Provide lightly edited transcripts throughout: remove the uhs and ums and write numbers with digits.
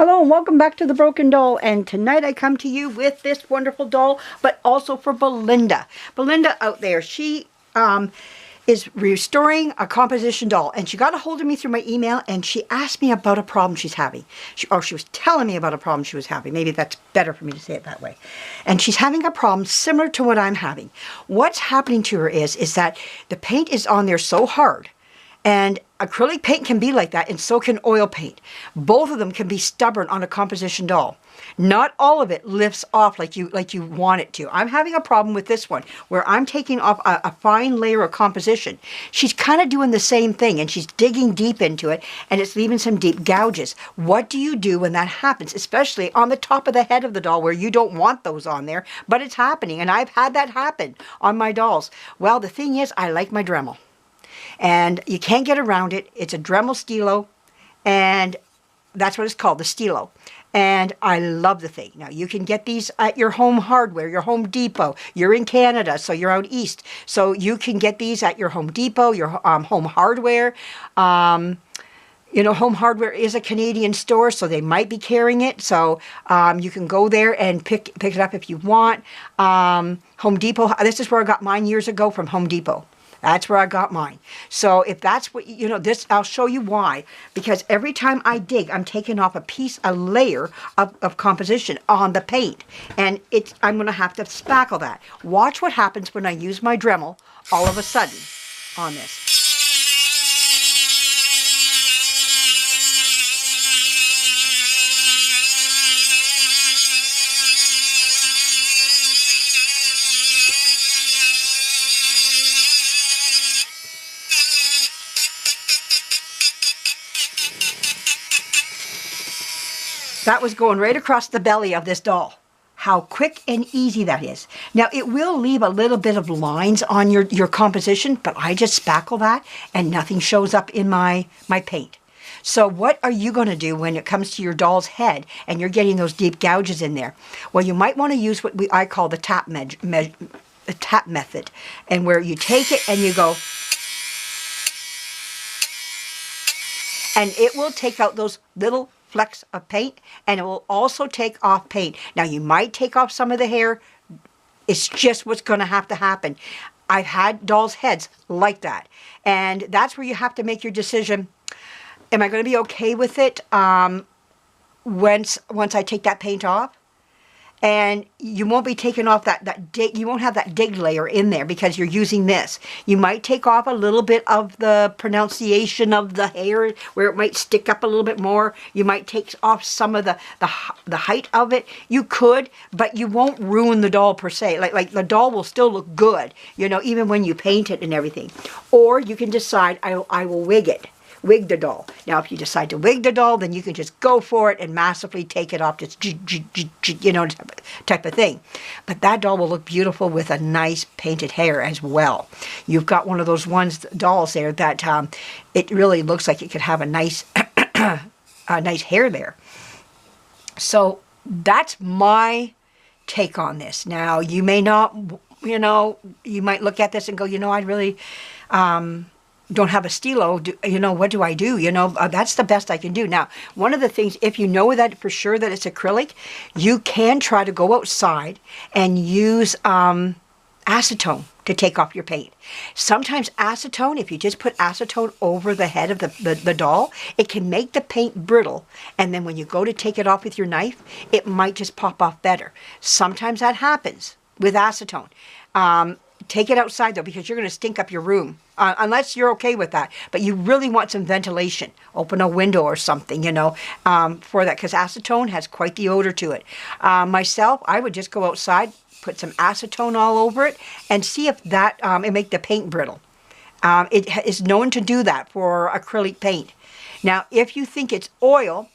Hello and welcome back to The Broken Doll, and tonight I come to you with this wonderful doll, but also for Belinda. Belinda out there, she is restoring a composition doll, and she got a hold of me through my email and she asked me about a problem she's having. She was telling me about a problem she was having. Maybe that's better for me to say it that way. And she's having a problem similar to what I'm having. What's happening to her is that the paint is on there so hard. And acrylic paint can be like that, and so can oil paint. Both of them can be stubborn on a composition doll. Not all of it lifts off like you want it to. I'm having a problem with this one, where I'm taking off a fine layer of composition. She's kind of doing the same thing, and she's digging deep into it, and it's leaving some deep gouges. What do you do when that happens, especially on the top of the head of the doll, where you don't want those on there, but it's happening, and I've had that happen on my dolls. Well, the thing is, I like my Dremel. And you can't get around it. It's a Dremel Stilo, and that's what it's called, the Stilo. And I love the thing. Now, you can get these at your home hardware, your Home Depot. You're in Canada, so you're out east. So you can get these at your Home Depot, your home hardware. You know, Home Hardware is a Canadian store, so they might be carrying it. So you can go there and pick it up if you want. Home Depot, this is where I got mine years ago, from Home Depot. That's where I got mine. So if that's what, you know, this, I'll show you why. Because every time I dig, I'm taking off a layer of composition on the paint. And I'm going to have to spackle that. Watch what happens when I use my Dremel all of a sudden on this. That was going right across the belly of this doll. How quick and easy that is. Now, it will leave a little bit of lines on your composition, but I just spackle that and nothing shows up in my paint. So what are you going to do when it comes to your doll's head and you're getting those deep gouges in there? Well, you might want to use what I call the tap method, and where you take it and you go, and it will take out those little flecks of paint, and it will also take off paint. Now, you might take off some of the hair. It's just what's going to happen. I've had dolls' heads like that, and that's where you have to make your decision. Am I going to be okay with it once I take that paint off? And you won't be taking off you won't have that dig layer in there because you're using this. You might take off a little bit of the pronunciation of the hair where it might stick up a little bit more. You might take off some of the height of it. You could, but you won't ruin the doll per se. Like the doll will still look good, you know, even when you paint it and everything. Or you can decide, I will wig it. Wig the doll. Now, if you decide to wig the doll, then you can just go for it and massively take it off, just, you know, type of thing. But that doll will look beautiful with a nice painted hair as well. You've got one of those dolls there that it really looks like it could have a nice, nice hair there. So that's my take on this. Now, you may not, you know, you might look at this and go, you know, I really don't have a Stilo, you know, what do I do? You know, that's the best I can do. Now, one of the things, if you know that for sure that it's acrylic, you can try to go outside and use acetone to take off your paint. Sometimes acetone, if you just put acetone over the head of the doll, it can make the paint brittle, and then when you go to take it off with your knife, it might just pop off better. Sometimes that happens with acetone. Take it outside, though, because you're going to stink up your room, unless you're okay with that. But you really want some ventilation. Open a window or something, you know, for that, because acetone has quite the odor to it. Myself, I would just go outside, put some acetone all over it, and see if that, it make the paint brittle. It is known to do that for acrylic paint. Now, if you think it's oil,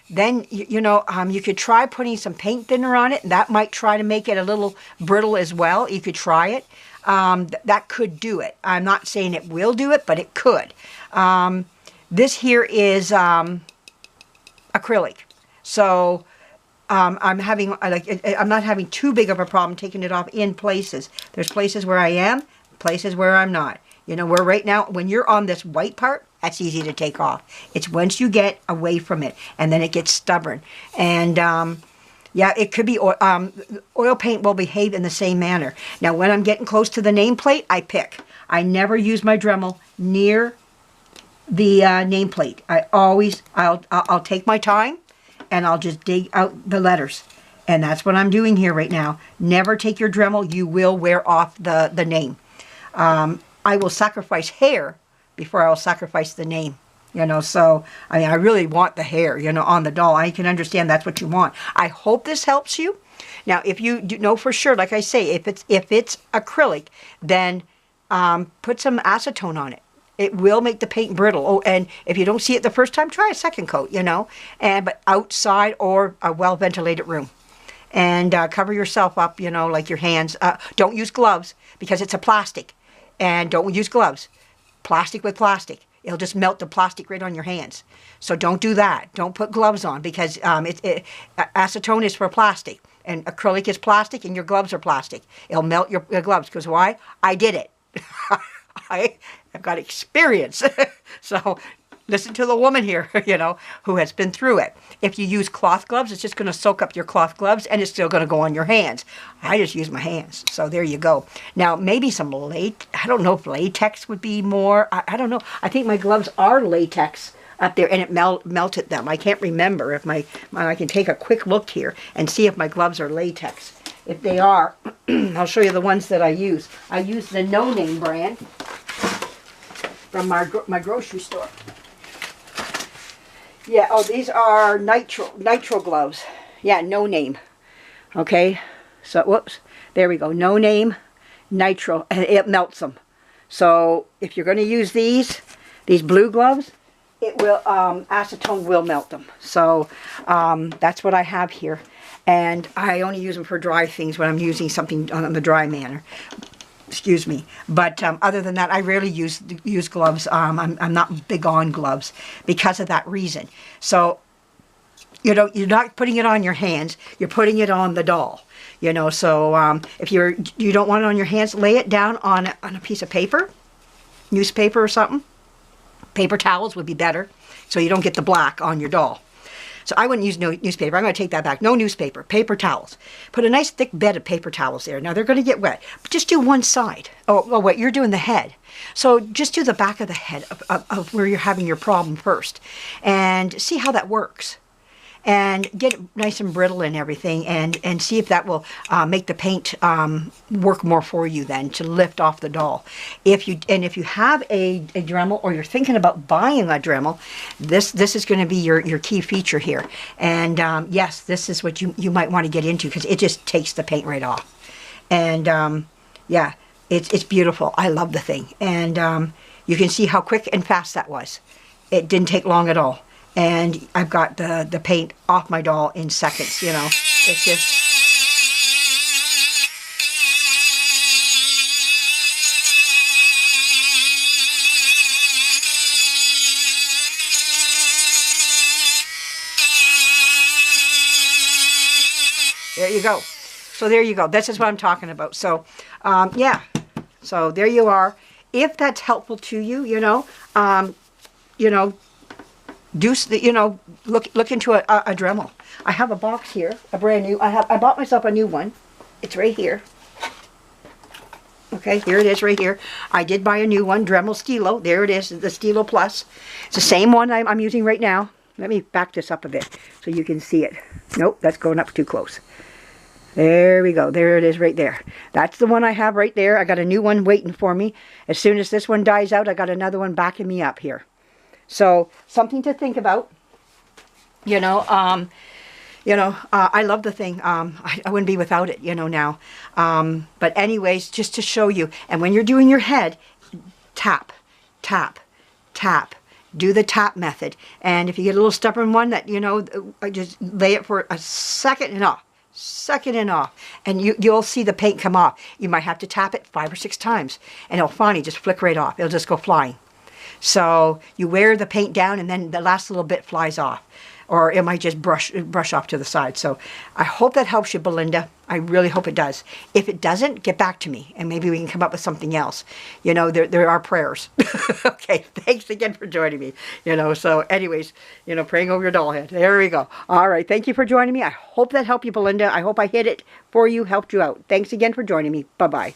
then, you know, you could try putting some paint thinner on it. That might try to make it a little brittle as well. You could try it. That could do it. I'm not saying it will do it, but it could. This here is acrylic. So I'm not having too big of a problem taking it off in places. There's places where I am, places where I'm not. You know, where right now, when you're on this white part, that's easy to take off. It's once you get away from it, and then it gets stubborn. And yeah, it could be oil paint will behave in the same manner. Now, when I'm getting close to the nameplate, I pick. I never use my Dremel near the nameplate. I'll take my time, and I'll just dig out the letters. And that's what I'm doing here right now. Never take your Dremel. You will wear off the name. I will sacrifice hair before I'll sacrifice the name. You know, so, I mean, I really want the hair, you know, on the doll. I can understand that's what you want. I hope this helps you. Now, if you know for sure, like I say, if it's acrylic, then put some acetone on it. It will make the paint brittle. Oh, and if you don't see it the first time, try a second coat, you know. But outside or a well-ventilated room. And cover yourself up, you know, like your hands. Don't use gloves because it's a plastic. And don't use gloves. Plastic with plastic. It'll just melt the plastic right on your hands. So don't do that. Don't put gloves on because acetone is for plastic. And acrylic is plastic and your gloves are plastic. It'll melt your gloves. Because why? I did it. I've got experience. So listen to the woman here, you know, who has been through it. If you use cloth gloves, it's just going to soak up your cloth gloves and it's still going to go on your hands. I just use my hands. So there you go. Now, maybe some latex. I don't know if latex would be more. I don't know. I think my gloves are latex up there and it melted them. I can't remember if I can take a quick look here and see if my gloves are latex. If they are, I'll show you the ones that I use. I use the No Name brand from my grocery store. Yeah, oh, these are nitro gloves. Yeah, No Name. Okay, so, whoops, there we go. No Name, nitro, and it melts them. So, if you're going to use these blue gloves, it will, acetone will melt them. So, that's what I have here. And I only use them for dry things when I'm using something on the dry manner. Excuse me. But other than that, I rarely use gloves. I'm not big on gloves because of that reason. So, you know, you're not putting it on your hands. You're putting it on the doll. You know, so if you don't want it on your hands, lay it down on a piece of paper, newspaper or something. Paper towels would be better so you don't get the black on your doll. So I wouldn't use no newspaper. I'm going to take that back. No newspaper. Paper towels. Put a nice thick bed of paper towels there. Now, they're going to get wet. But just do one side. Oh, wait. You're doing the head. So just do the back of the head of where you're having your problem first. And see how that works. And get it nice and brittle and everything. And see if that will make the paint work more for you then to lift off the doll. If you have a Dremel or you're thinking about buying a Dremel, this is going to be your key feature here. And yes, this is what you might want to get into because it just takes the paint right off. And yeah, it's beautiful. I love the thing. And you can see how quick and fast that was. It didn't take long at all. And I've got the paint off my doll in seconds, you know. It's just... There you go. So there you go. This is what I'm talking about. So, yeah. So there you are. If that's helpful to you, you know, look into a Dremel. I have a box here, a brand new. I bought myself a new one. It's right here. Okay, here it is right here. I did buy a new one, Dremel Stilo. There it is, the Stilo Plus. It's the same one I'm using right now. Let me back this up a bit so you can see it. Nope, that's going up too close. There we go. There it is right there. That's the one I have right there. I got a new one waiting for me. As soon as this one dies out, I got another one backing me up here. So, something to think about. I love the thing. I wouldn't be without it, you know, now. But anyways, just to show you. And when you're doing your head, tap, tap, tap. Do the tap method. And if you get a little stubborn one that, you know, I just lay it for a second and off. Second and off. And you'll see the paint come off. You might have to tap it 5 or 6 times. And it'll finally just flick right off. It'll just go flying. So you wear the paint down and then the last little bit flies off. or it might just brush off to the side. So I hope that helps you, Belinda. I really hope it does. If it doesn't, get back to me and maybe we can come up with something else. You know, there are prayers. Okay, thanks again for joining me. You know, so anyways, you know, praying over your doll head. There we go. All right, thank you for joining me. I hope that helped you, Belinda. I hope I hit it for you, helped you out. Thanks again for joining me. Bye-bye.